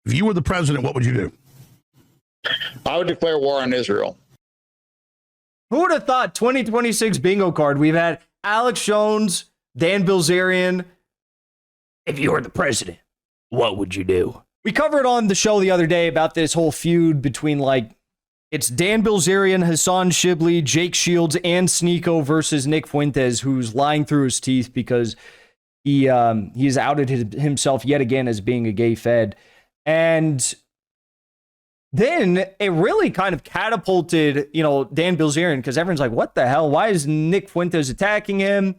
If you were the president, what would you do? I would declare war on Israel. Who would have thought 2026 bingo card? We've had Alex Jones, Dan Bilzerian. If you were the president, what would you do? We covered on the show the other day about this whole feud between, like, it's Dan Bilzerian, Hassan Shibli, Jake Shields, and Sneeko versus Nick Fuentes, who's lying through his teeth because he's outed himself yet again as being a gay fed. And then it really kind of catapulted, Dan Bilzerian, because everyone's like, what the hell? Why is Nick Fuentes attacking him?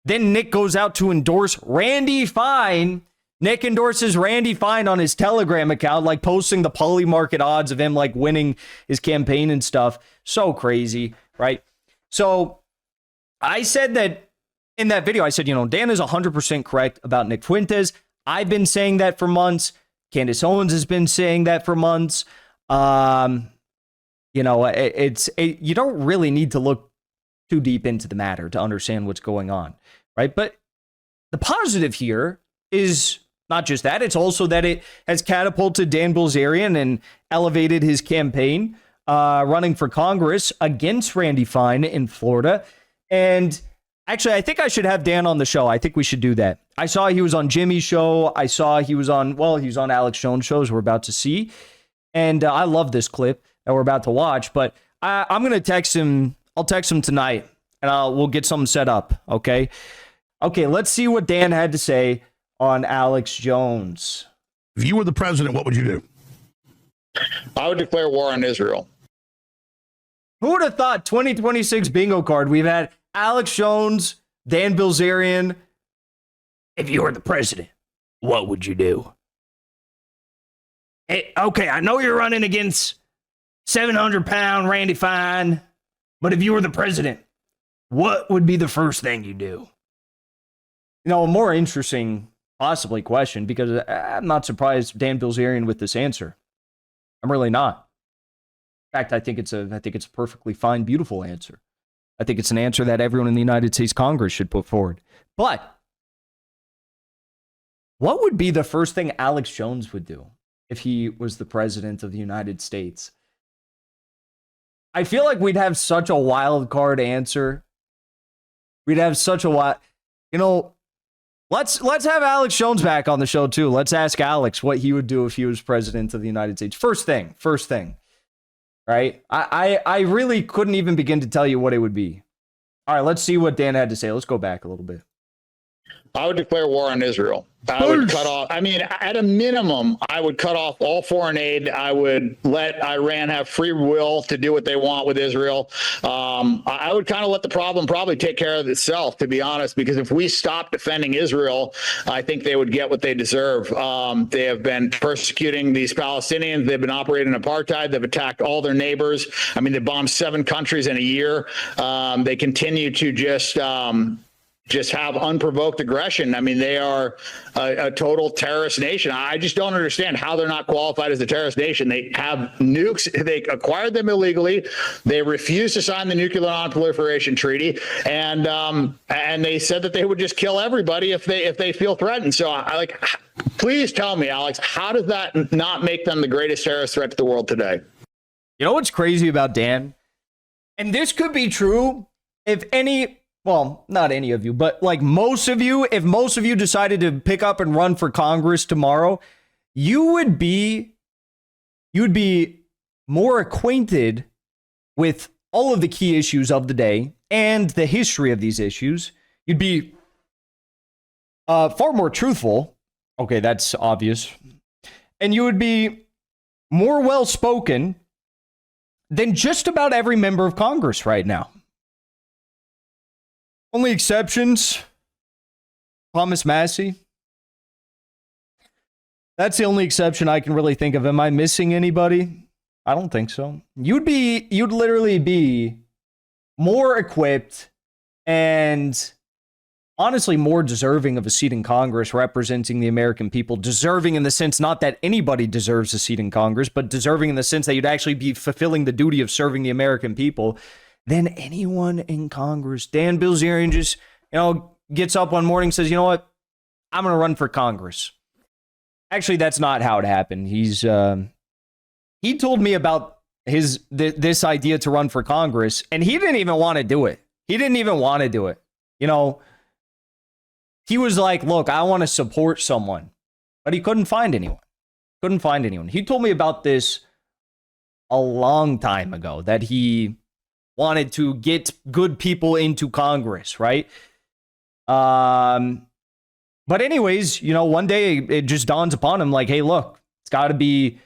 Then Nick goes out to endorse Randy Fine. Nick endorses Randy Fine on his Telegram account, like posting the poly market odds of him like winning his campaign and stuff. So crazy, right? So I said that in that video, I said, Dan is 100% correct about Nick Fuentes. I've been saying that for months. Candace Owens has been saying that for months. You don't really need to look too deep into the matter to understand what's going on, right? But the positive here is not just that, it's also that it has catapulted Dan Bilzerian and elevated his campaign running for Congress against Randy Fine in Florida. And actually, I think I should have Dan on the show. I think we should do that. I saw he was on Jimmy's show. I saw he was on Alex Jones' shows we're about to see. And I love this clip that we're about to watch. But I'm going to text him. I'll text him tonight, and we'll get something set up, okay? Okay, let's see what Dan had to say on Alex Jones. If you were the president, what would you do? I would declare war on Israel. Who would have thought 2026 bingo card? We've had Alex Jones, Dan Bilzerian. If you were the president, what would you do? Hey, okay, I know you're running against 700-pound Randy Fine, but if you were the president, what would be the first thing you do? A more interesting, possibly, question, because I'm not surprised Dan Bilzerian with this answer. I'm really not. In fact, I think it's a perfectly fine, beautiful answer. I think it's an answer that everyone in the United States Congress should put forward. But what would be the first thing Alex Jones would do if he was the president of the United States? I feel like we'd have such a wild card answer. We'd have such a wild, let's have Alex Jones back on the show too. Let's ask Alex what he would do if he was president of the United States. First thing. Right? I really couldn't even begin to tell you what it would be. All right, let's see what Dan had to say. Let's go back a little bit. I would declare war on Israel. I would cut off, at a minimum, I would cut off all foreign aid. I would let Iran have free will to do what they want with Israel. I would kind of let the problem probably take care of itself, to be honest, because if we stop defending Israel, I think they would get what they deserve. They have been persecuting these Palestinians. They've been operating apartheid. They've attacked all their neighbors. They bombed 7 countries in a year. They continue to just have unprovoked aggression. They are a total terrorist nation. I just don't understand how they're not qualified as a terrorist nation. They have nukes. They acquired them illegally. They refused to sign the Nuclear Non-Proliferation Treaty, and they said that they would just kill everybody if they feel threatened. So, please tell me, Alex, how does that not make them the greatest terrorist threat to the world today? You know what's crazy about Dan? And this could be true if not any of you, but like most of you, if most of you decided to pick up and run for Congress tomorrow, you would be more acquainted with all of the key issues of the day and the history of these issues. You'd be far more truthful. Okay, that's obvious. And you would be more well-spoken than just about every member of Congress right now. Only exceptions, Thomas Massey. That's the only exception I can really think of. Am I missing anybody? I don't think so. You'd literally be more equipped and honestly more deserving of a seat in Congress representing the American people. Deserving in the sense not that anybody deserves a seat in Congress, but deserving in the sense that you'd actually be fulfilling the duty of serving the American people than anyone in Congress. Dan Bilzerian just, gets up one morning and says, you know what? I'm going to run for Congress. Actually, that's not how it happened. He told me about this idea to run for Congress, and he didn't even want to do it. He didn't even want to do it. You know, he was like, look, I want to support someone, but he couldn't find anyone. Couldn't find anyone. He told me about this a long time ago, that he wanted to get good people into Congress, right? But anyways, you know, one day it just dawns upon him like, hey, look, it's got to be,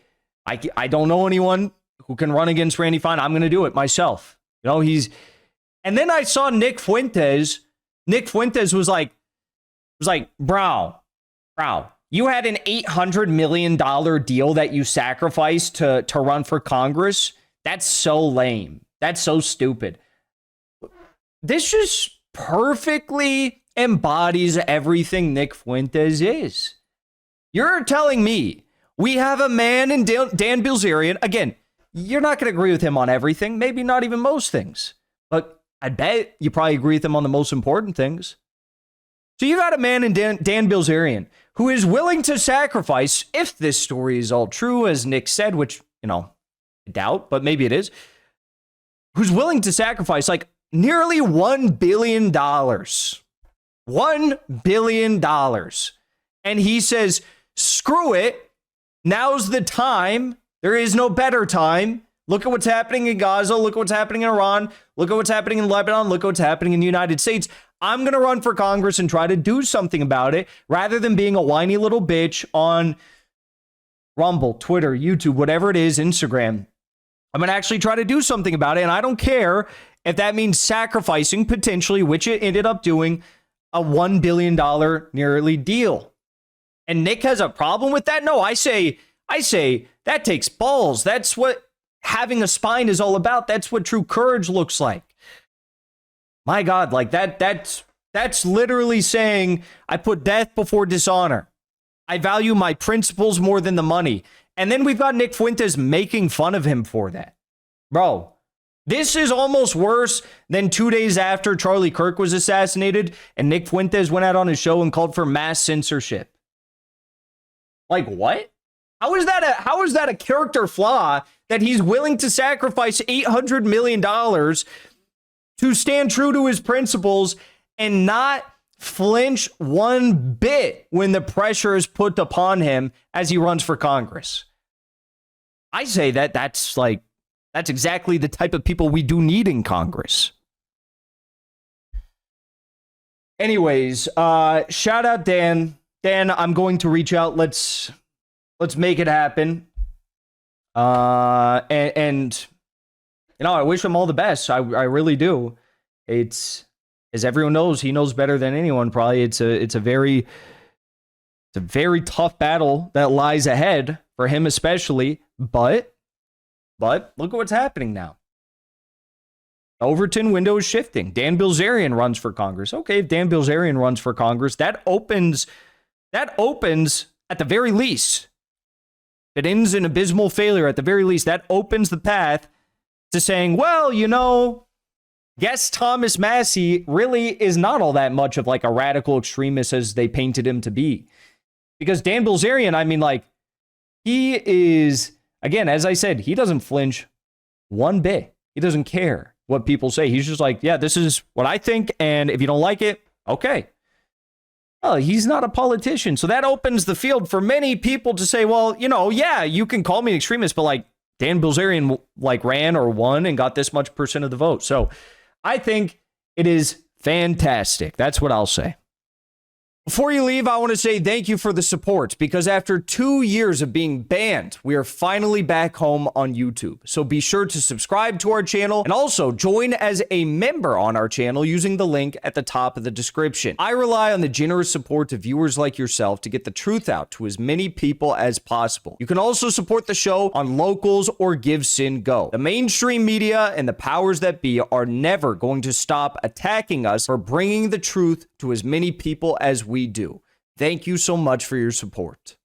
I don't know anyone who can run against Randy Fine. I'm going to do it myself. You know, and then I saw Nick Fuentes. Nick Fuentes was like, bro, you had an $800 million deal that you sacrificed to run for Congress. That's so lame. That's so stupid. This just perfectly embodies everything Nick Fuentes is. You're telling me we have a man in Dan Bilzerian. Again, you're not going to agree with him on everything, maybe not even most things, but I bet you probably agree with him on the most important things. So you got a man in Dan Bilzerian who is willing to sacrifice, if this story is all true, as Nick said, which, you know, I doubt, but maybe it is, who's willing to sacrifice like nearly $1 billion. $1 billion. And he says, screw it. Now's the time. There is no better time. Look at what's happening in Gaza. Look at what's happening in Iran. Look at what's happening in Lebanon. Look at what's happening in the United States. I'm going to run for Congress and try to do something about it rather than being a whiny little bitch on Rumble, Twitter, YouTube, whatever it is, Instagram. I'm going to actually try to do something about it. And I don't care if that means sacrificing potentially, which it ended up doing, a $1 billion nearly deal. And Nick has a problem with that? No, I say that takes balls. That's what having a spine is all about. That's what true courage looks like. My God, like that's literally saying I put death before dishonor. I value my principles more than the money. And then we've got Nick Fuentes making fun of him for that. Bro, this is almost worse than 2 days after Charlie Kirk was assassinated and Nick Fuentes went out on his show and called for mass censorship. Like what? How is that a character flaw that he's willing to sacrifice $800 million to stand true to his principles and not flinch one bit when the pressure is put upon him as he runs for Congress? I say that's exactly the type of people we do need in Congress. Anyways, shout out Dan. Dan, I'm going to reach out. Let's make it happen. And you know, I wish him all the best. I really do. It's, as everyone knows, he knows better than anyone. Probably it's a very tough battle that lies ahead for him, especially. But look at what's happening now. Overton window is shifting. Dan Bilzerian runs for Congress. Okay, if Dan Bilzerian runs for Congress, that opens at the very least. It ends in abysmal failure at the very least. That opens the path to saying, well, you know, guess Thomas Massie really is not all that much of like a radical extremist as they painted him to be. Because Dan Bilzerian, I mean, like, he is, again, as I said, he doesn't flinch one bit. He doesn't care what people say. He's just like, yeah, this is what I think. And if you don't like it, okay. Well, he's not a politician. So that opens the field for many people to say, well, you know, yeah, you can call me an extremist, but like Dan Bilzerian like ran or won and got this much % of the vote. So I think it is fantastic. That's what I'll say. Before you leave, I want to say thank you for the support, because after 2 years of being banned, we are finally back home on YouTube. So be sure to subscribe to our channel and also join as a member on our channel using the link at the top of the description. I rely on the generous support of viewers like yourself to get the truth out to as many people as possible. You can also support the show on Locals or Give Sin Go. The mainstream media and the powers that be are never going to stop attacking us for bringing the truth to as many people as we do. Thank you so much for your support.